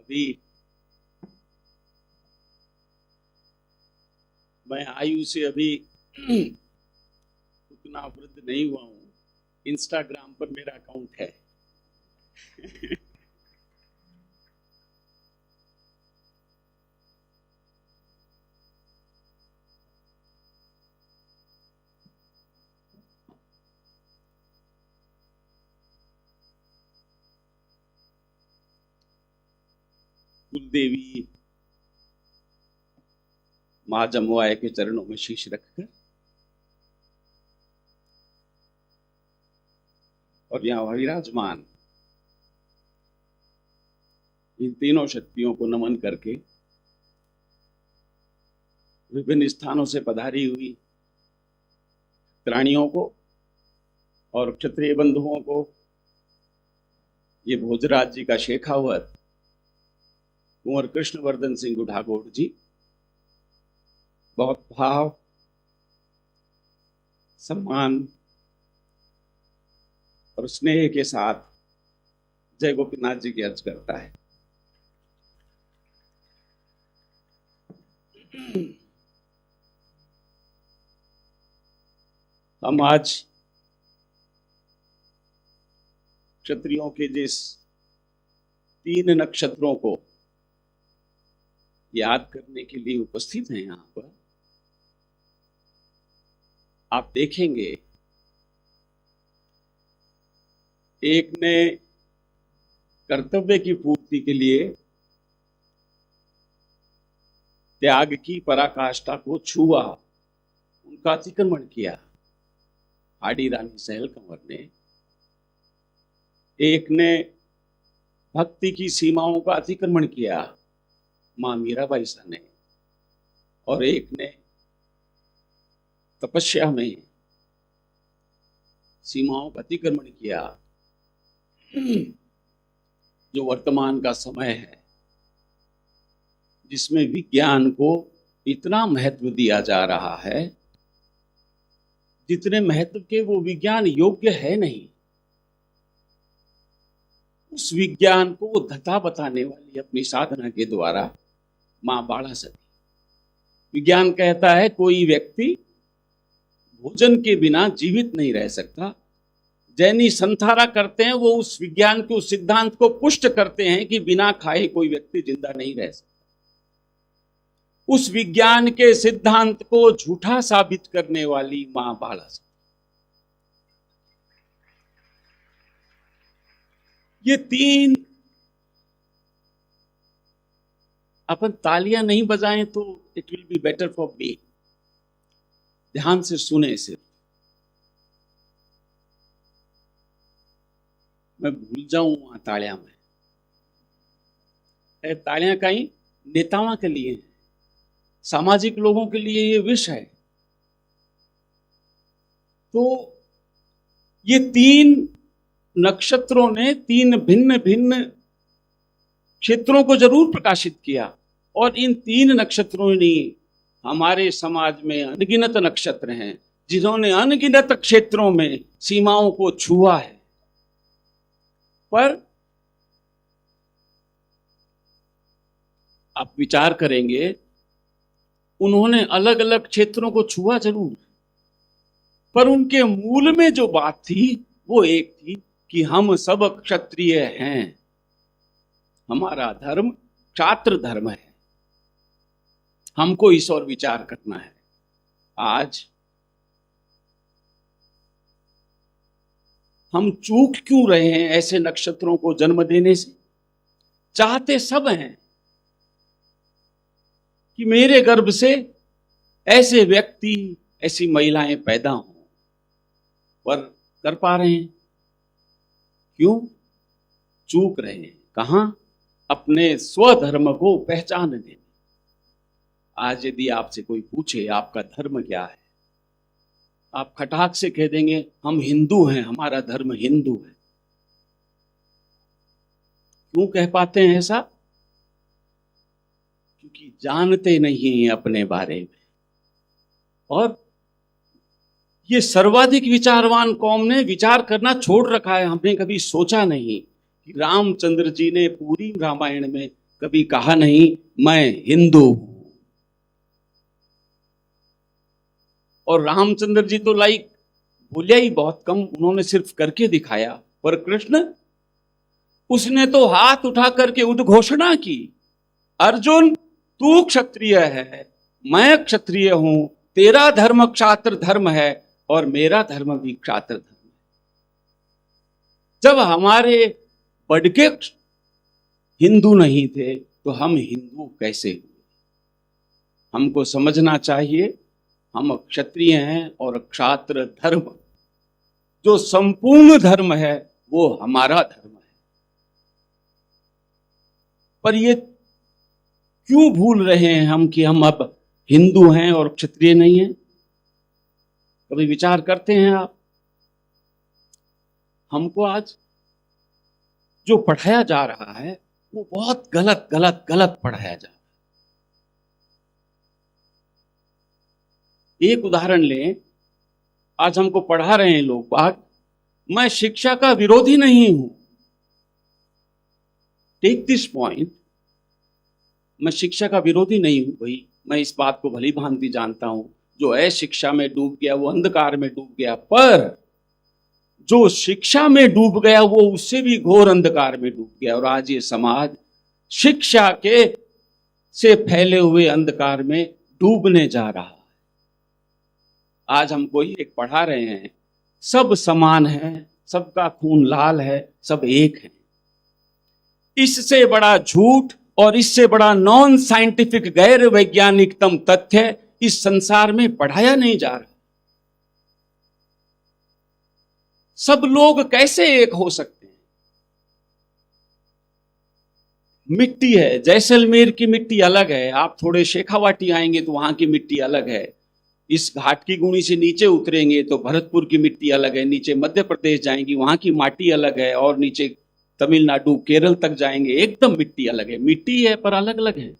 अभी मैं आयु से अभी उतना वृद्ध नहीं हुआ हूं। इंस्टाग्राम पर मेरा अकाउंट है। कुलदेवी मां जमुआए के चरणों में शीश रखकर और यहाँ विराजमान इन तीनों शक्तियों को नमन करके विभिन्न स्थानों से पधारी हुई त्राणियों को और क्षत्रिय बंधुओं को, ये भोजराज जी का शेखावत कुंवर कृष्णवर्धन सिंह गुढ़ागोड़ जी बहुत भाव, सम्मान और स्नेह के साथ जय गोपीनाथ जी की अर्ज करता है। हम आज क्षत्रियों के जिस 3 नक्षत्रों को याद करने के लिए उपस्थित हैं, यहां पर आप देखेंगे एक ने कर्तव्य की पूर्ति के लिए त्याग की पराकाष्ठा को छुआ, उनका अतिक्रमण किया, आड़ी रानी सहल कंवर ने। एक ने भक्ति की सीमाओं का अतिक्रमण किया, मां मीराबाई सा ने। और एक ने तपस्या में सीमाओं का अतिक्रमण किया, जो वर्तमान का समय है जिसमें विज्ञान को इतना महत्व दिया जा रहा है जितने महत्व के वो विज्ञान योग्य है नहीं। उस विज्ञान को वो धता बताने वाली अपनी साधना के द्वारा मां बाड़ा सती। विज्ञान कहता है कोई व्यक्ति भोजन के बिना जीवित नहीं रह सकता। जैनी संथारा करते हैं, वो उस विज्ञान के उस सिद्धांत को पुष्ट करते हैं कि बिना खाए कोई व्यक्ति जिंदा नहीं रह सकता। उस विज्ञान के सिद्धांत को झूठा साबित करने वाली मां बाड़ा सती। ये 3 अपन तालियां नहीं बजाएं तो it will be better for me. ध्यान से सुने सिर्फ, मैं भूल जाऊं वहां तालियां में। तालियां कहीं नेताओं के लिए, सामाजिक लोगों के लिए ये विष है। तो ये 3 नक्षत्रों ने 3 भिन्न भिन्न क्षेत्रों को जरूर प्रकाशित किया। और इन 3 नक्षत्रों ने, हमारे समाज में अनगिनत नक्षत्र हैं जिन्होंने अनगिनत क्षेत्रों में सीमाओं को छुआ है। पर आप विचार करेंगे, उन्होंने अलग अलग क्षेत्रों को छुआ जरूर, पर उनके मूल में जो बात थी वो एक थी कि हम सब क्षत्रिय हैं। हमारा धर्म क्षात्र धर्म है, हमको इस और विचार करना है। आज हम चूक क्यों रहे हैं ऐसे नक्षत्रों को जन्म देने से? चाहते सब हैं कि मेरे गर्भ से ऐसे व्यक्ति, ऐसी महिलाएं पैदा हों, पर कर पा रहे हैं? क्यों चूक रहे हैं? कहां? अपने स्वधर्म को पहचानने में। आज यदि आपसे कोई पूछे आपका धर्म क्या है, आप खटाक से कह देंगे हम हिंदू हैं, हमारा धर्म हिंदू है। क्यों कह पाते हैं ऐसा? क्योंकि जानते नहीं हैं अपने बारे में। और ये सर्वाधिक विचारवान कौम ने विचार करना छोड़ रखा है। हमने कभी सोचा नहीं कि रामचंद्र जी ने पूरी रामायण में कभी कहा नहीं मैं हिंदू हूं। और रामचंद्र जी तो लाइक बोलिया ही बहुत कम, उन्होंने सिर्फ करके दिखाया। पर कृष्ण, उसने तो हाथ उठा करके उद्घोषणा की, अर्जुन तू क्षत्रिय है, मैं क्षत्रिय हूं, तेरा धर्म क्षात्र धर्म है और मेरा धर्म भी क्षात्र धर्म है। जब हमारे बड़के हिंदू नहीं थे तो हम हिंदू कैसे हुए? हमको समझना चाहिए हम क्षत्रिय हैं और क्षात्र धर्म जो संपूर्ण धर्म है वो हमारा धर्म है। पर ये क्यों भूल रहे हैं हम कि हम अब हिंदू हैं और क्षत्रिय नहीं हैं? कभी विचार करते हैं आप? हमको आज जो पढ़ाया जा रहा है वो बहुत गलत गलत गलत पढ़ाया जा रहा है। एक उदाहरण लें, आज हमको पढ़ा रहे हैं लोग बाग, मैं शिक्षा का विरोधी नहीं हूं, टेक दिस पॉइंट, मैं शिक्षा का विरोधी नहीं हूं भाई, मैं इस बात को भली भांति जानता हूं, जो अशिक्षा में डूब गया वो अंधकार में डूब गया, पर जो शिक्षा में डूब गया वो उससे भी घोर अंधकार में डूब गया। और आज ये समाज शिक्षा के से फैले हुए अंधकार में डूबने जा रहा है। आज हमको एक पढ़ा रहे हैं, सब समान है, सबका खून लाल है, सब एक है। इससे बड़ा झूठ और इससे बड़ा नॉन साइंटिफिक गैर वैज्ञानिकतम तथ्य इस संसार में पढ़ाया नहीं जा रहा। सब लोग कैसे एक हो सकते हैं? मिट्टी है, जैसलमेर की मिट्टी अलग है, आप थोड़े शेखावाटी आएंगे तो वहां की मिट्टी अलग है, इस घाट की गुणी से नीचे उतरेंगे तो भरतपुर की मिट्टी अलग है, नीचे मध्य प्रदेश जाएंगे वहां की माटी अलग है, और नीचे तमिलनाडु केरल तक जाएंगे एकदम मिट्टी अलग है। मिट्टी है पर अलग अलग है।